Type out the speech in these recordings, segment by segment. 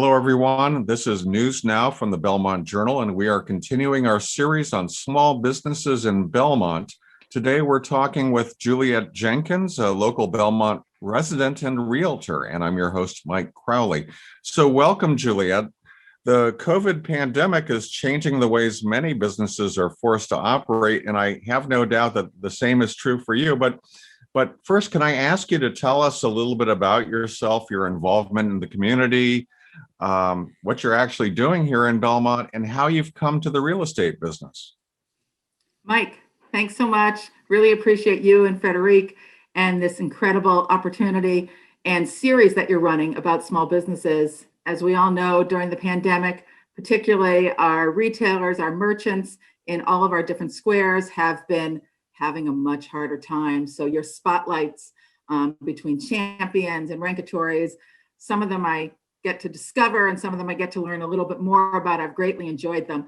Hello, everyone. This is News Now from the Belmont Journal, and we are continuing our series on small businesses in Belmont. Today, we're talking with Juliet Jenkins, a local Belmont resident and realtor, and I'm your host, Mike Crowley. So welcome, Juliet. The COVID pandemic is changing the ways many businesses are forced to operate, and I have no doubt that the same is true for you. But first, can I ask you to tell us a little bit about yourself, your involvement in the community, what you're actually doing here in Belmont, and how you've come to the real estate business? Mike, thanks so much. Really appreciate you and Frederic and this incredible opportunity and series that you're running about small businesses. As we all know, during the pandemic, particularly our retailers, our merchants in all of our different squares have been having a much harder time. So your spotlights between champions and rankatories, some of them I get to discover and some of them I get to learn a little bit more about. I've greatly enjoyed them.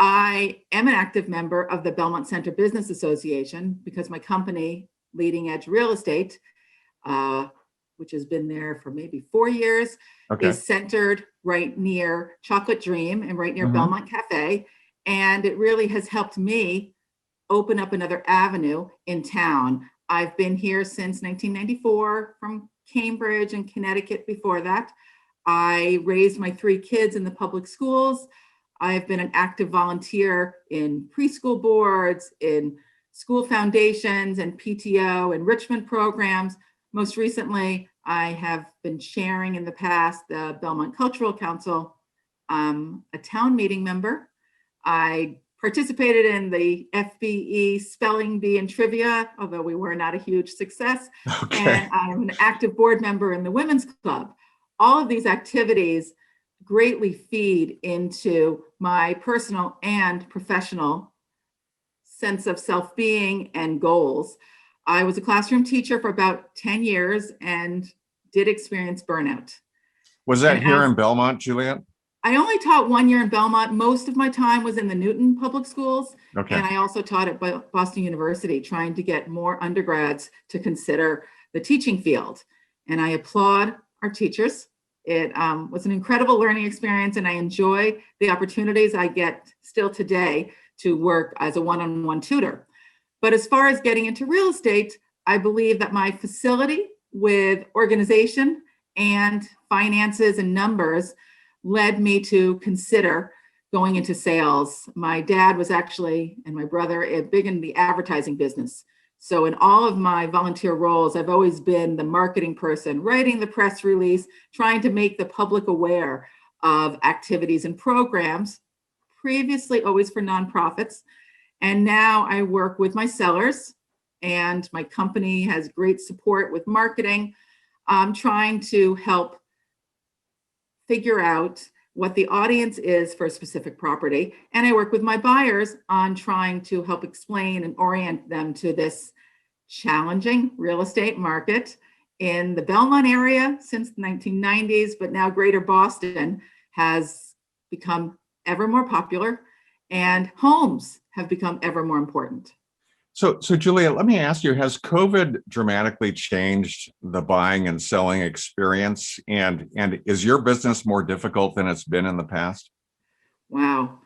I am an active member of the Belmont Center Business Association because my company, Leading Edge Real Estate, which has been there for maybe 4 years, is centered right near Chocolate Dream and right near Belmont Cafe. And it really has helped me open up another avenue in town. I've been here since 1994 from Cambridge and Connecticut before that. I raised my 3 kids in the public schools. I've been an active volunteer in preschool boards, in school foundations and PTO enrichment programs. Most recently, I have been chairing in the past the Belmont Cultural Council. I'm a town meeting member. I participated in the FBE Spelling Bee and Trivia, although we were not a huge success. And I'm an active board member in the Women's Club. All of these activities greatly feed into my personal and professional sense of self-being and goals. I was a classroom teacher for about 10 years and did experience burnout. Was that here in Belmont, Juliet? I only taught 1 year in Belmont. Most of my time was in the Newton Public Schools. And I also taught at Boston University, trying to get more undergrads to consider the teaching field. And I applaud our teachers. It was an incredible learning experience, and I enjoy the opportunities I get still today to work as a one-on-one tutor. But as far as getting into real estate, I believe that my facility with organization and finances and numbers led me to consider going into sales. My dad was actually, and my brother, big in the advertising business. So in all of my volunteer roles, I've always been the marketing person, writing the press release, trying to make the public aware of activities and programs, previously always for nonprofits. And now I work with my sellers, and my company has great support with marketing. I'm trying to help figure out what the audience is for a specific property. And I work with my buyers on trying to help explain and orient them to this challenging real estate market in the Belmont area since the 1990s, but now Greater Boston has become ever more popular and homes have become ever more important. So Juliet, let me ask you, has COVID dramatically changed the buying and selling experience? And is your business more difficult than it's been in the past? Wow.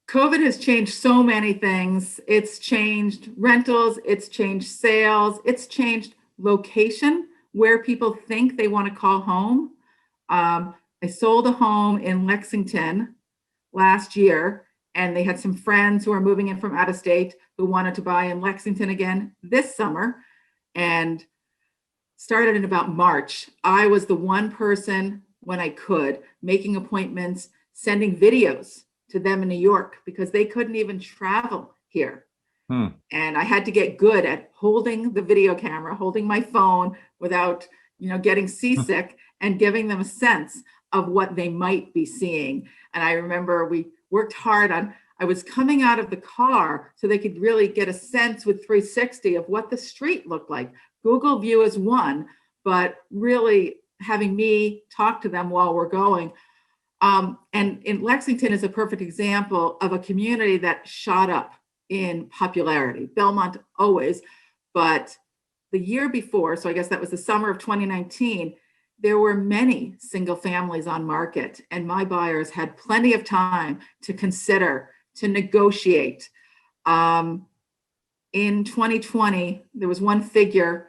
COVID has changed so many things. It's changed rentals, it's changed sales, it's changed location, where people think they want to call home. I sold a home in Lexington last year, and they had some friends who are moving in from out of state who wanted to buy in Lexington again this summer, and started in about March. I was the one person, when I could, making appointments, sending videos to them in New York because they couldn't even travel here. And I had to get good at holding the video camera, holding my phone without, getting seasick and giving them a sense of what they might be seeing. And I remember we worked hard on, I was coming out of the car so they could really get a sense with 360 of what the street looked like. Google View is one, but really having me talk to them while we're going. And in Lexington is a perfect example of a community that shot up in popularity. Belmont always, but the year before, so I guess that was the summer of 2019, there were many single families on market, and my buyers had plenty of time to consider, to negotiate. In 2020, there was one figure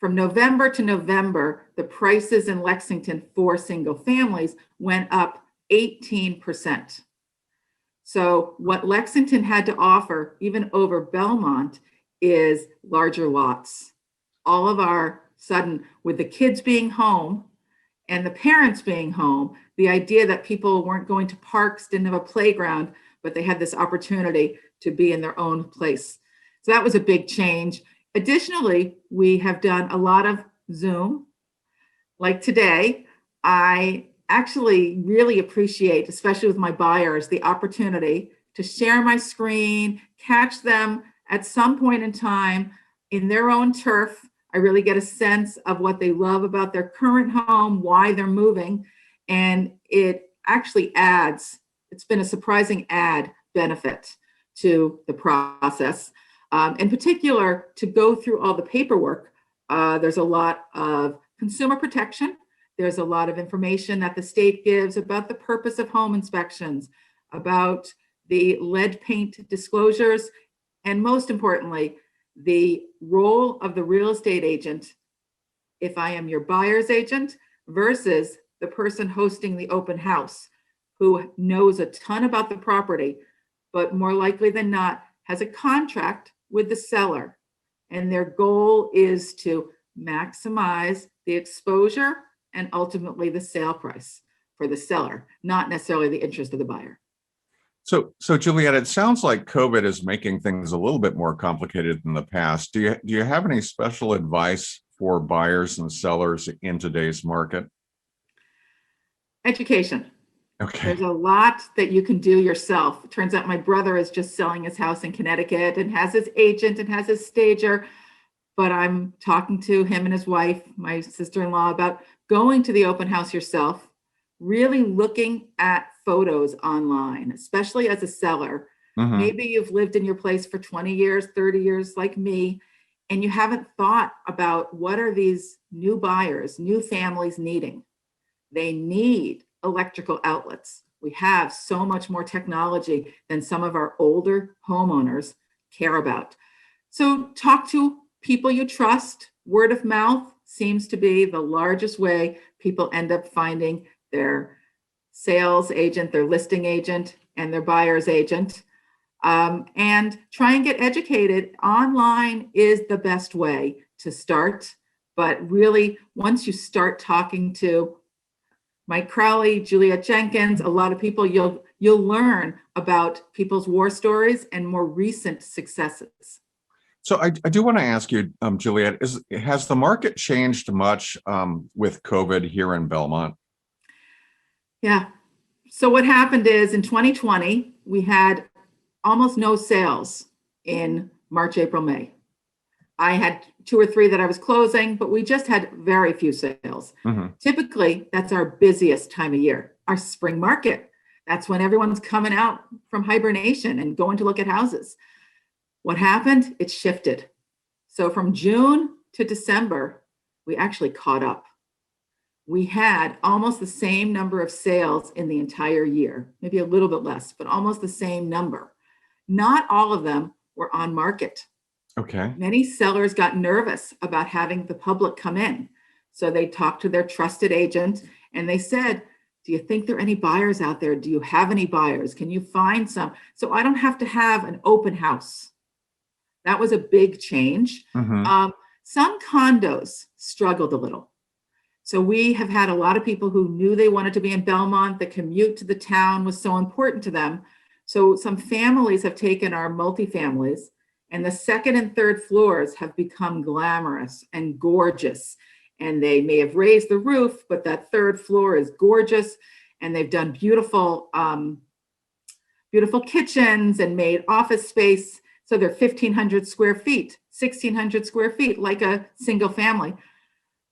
from November to November, the prices in Lexington for single families went up 18%. So what Lexington had to offer, even over Belmont, is larger lots. All of our sudden, with the kids being home and the parents being home, the idea that people weren't going to parks, didn't have a playground, but they had this opportunity to be in their own place. So that was a big change. Additionally, we have done a lot of Zoom. Like today, I actually really appreciate, especially with my buyers, the opportunity to share my screen, catch them at some point in time in their own turf. I really get a sense of what they love about their current home, why they're moving, and it actually adds, it's been a surprising add benefit to the process. In particular, to go through all the paperwork, there's a lot of consumer protection. There's a lot of information that the state gives about the purpose of home inspections, about the lead paint disclosures, and most importantly, the role of the real estate agent, if I am your buyer's agent, versus the person hosting the open house, who knows a ton about the property, but more likely than not has a contract with the seller. And their goal is to maximize the exposure and ultimately the sale price for the seller, not necessarily the interest of the buyer. So Juliet, it sounds like COVID is making things a little bit more complicated than the past. Do you have any special advice for buyers and sellers in today's market? Education. Okay. There's a lot that you can do yourself. It turns out my brother is just selling his house in Connecticut and has his agent and has his stager. But I'm talking to him and his wife, my sister-in-law, about going to the open house yourself, really looking at photos online, especially as a seller. Mm-hmm. Maybe you've lived in your place for 20 years, 30 years like me, and you haven't thought about what are these new buyers, new families needing. They need electrical outlets. We have so much more technology than some of our older homeowners care about. So talk to people you trust. Word of mouth seems to be the largest way people end up finding their sales agent, their listing agent, and their buyer's agent. And try and get educated. Online is the best way to start. But really, once you start talking to Mike Crowley, Juliet Jenkins, a lot of people, you'll learn about people's war stories and more recent successes. So I do want to ask you, Juliet, has the market changed much with COVID here in Belmont? Yeah. So what happened is in 2020, we had almost no sales in March, April, May. I had 2 or 3 that I was closing, but we just had very few sales. Mm-hmm. Typically, that's our busiest time of year, our spring market. That's when everyone's coming out from hibernation and going to look at houses. What happened? It shifted. So from June to December, we actually caught up. We had almost the same number of sales in the entire year, maybe a little bit less, but almost the same number. Not all of them were on market. Okay. Many sellers got nervous about having the public come in. So they talked to their trusted agent and they said, do you think there are any buyers out there? Do you have any buyers? Can you find some? So I don't have to have an open house. That was a big change. Mm-hmm. Some condos struggled a little. So we have had a lot of people who knew they wanted to be in Belmont. The commute to the town was so important to them. So some families have taken our multifamilies, and the second and third floors have become glamorous and gorgeous. And they may have raised the roof, but that third floor is gorgeous. And they've done beautiful, beautiful kitchens and made office space. So they're 1,500 square feet, 1,600 square feet, like a single family.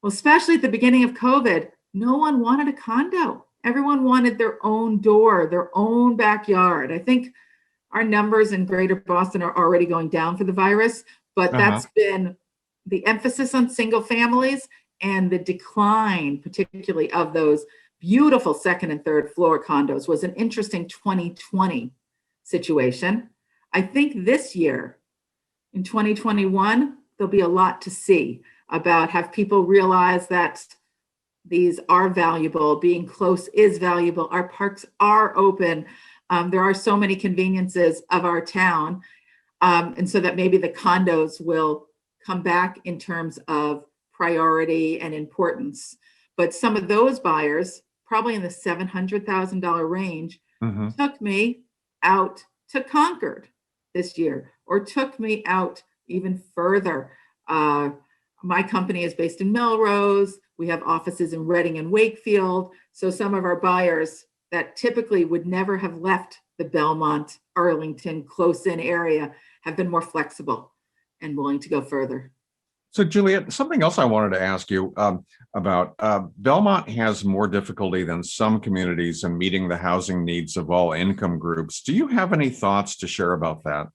Well, especially at the beginning of COVID, no one wanted a condo. Everyone wanted their own door, their own backyard. I think our numbers in Greater Boston are already going down for the virus, but that's been the emphasis on single families. and the decline, particularly of those beautiful second and third floor condos, was an interesting 2020 situation. I think this year, in 2021, there'll be a lot to see about have people realize that these are valuable, being close is valuable, our parks are open. There are so many conveniences of our town. And so that maybe the condos will come back in terms of priority and importance. But some of those buyers, probably in the $700,000 range, took me out to Concord this year, or took me out even further. My company is based in Melrose. We have offices in Reading and Wakefield. So some of our buyers that typically would never have left the Belmont, Arlington, close-in area have been more flexible and willing to go further. So Juliet, something else I wanted to ask you about. Belmont has more difficulty than some communities in meeting the housing needs of all income groups. Do you have any thoughts to share about that?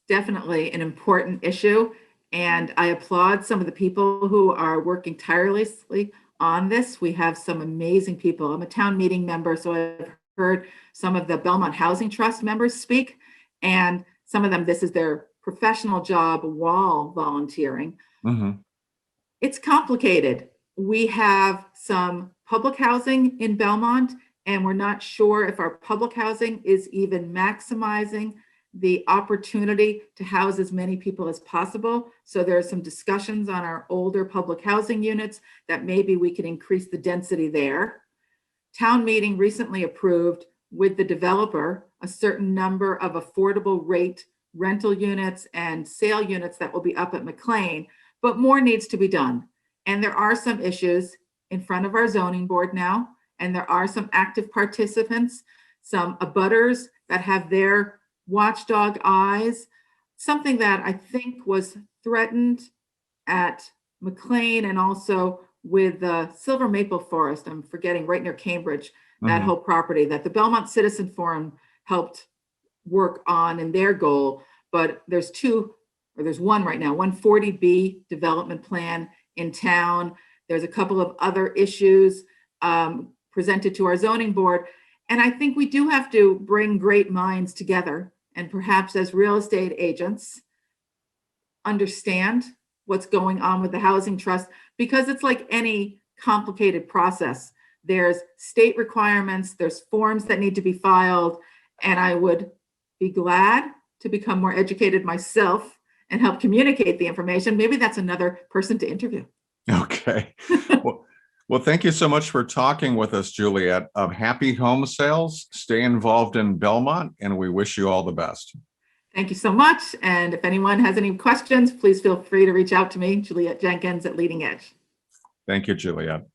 Definitely an important issue. And I applaud some of the people who are working tirelessly on this. We have some amazing people. I'm a town meeting member, so I've heard some of the Belmont Housing Trust members speak, and some of them, this is their professional job while volunteering. It's complicated. We have some public housing in Belmont, and we're not sure if our public housing is even maximizing the opportunity to house as many people as possible. So there are some discussions on our older public housing units that maybe we can increase the density there. Town meeting recently approved with the developer a certain number of affordable rate rental units and sale units that will be up at McLean, but more needs to be done. And there are some issues in front of our zoning board now, and there are some active participants, some abutters that have their watchdog eyes. Something that I think was threatened at McLean and also with the Silver Maple Forest, I'm forgetting, right near Cambridge, that whole property that the Belmont Citizen Forum helped work on in their goal. But there's one right now, 140B development plan in town. There's a couple of other issues presented to our zoning board. And I think we do have to bring great minds together, and perhaps as real estate agents, understand what's going on with the housing trust, because it's like any complicated process. There's state requirements, there's forms that need to be filed, and I would be glad to become more educated myself and help communicate the information. Maybe that's another person to interview. Okay. Well, thank you so much for talking with us, Juliet. Happy home sales. Stay involved in Belmont, and we wish you all the best. Thank you so much. And if anyone has any questions, please feel free to reach out to me, Juliet Jenkins at Leading Edge. Thank you, Juliet.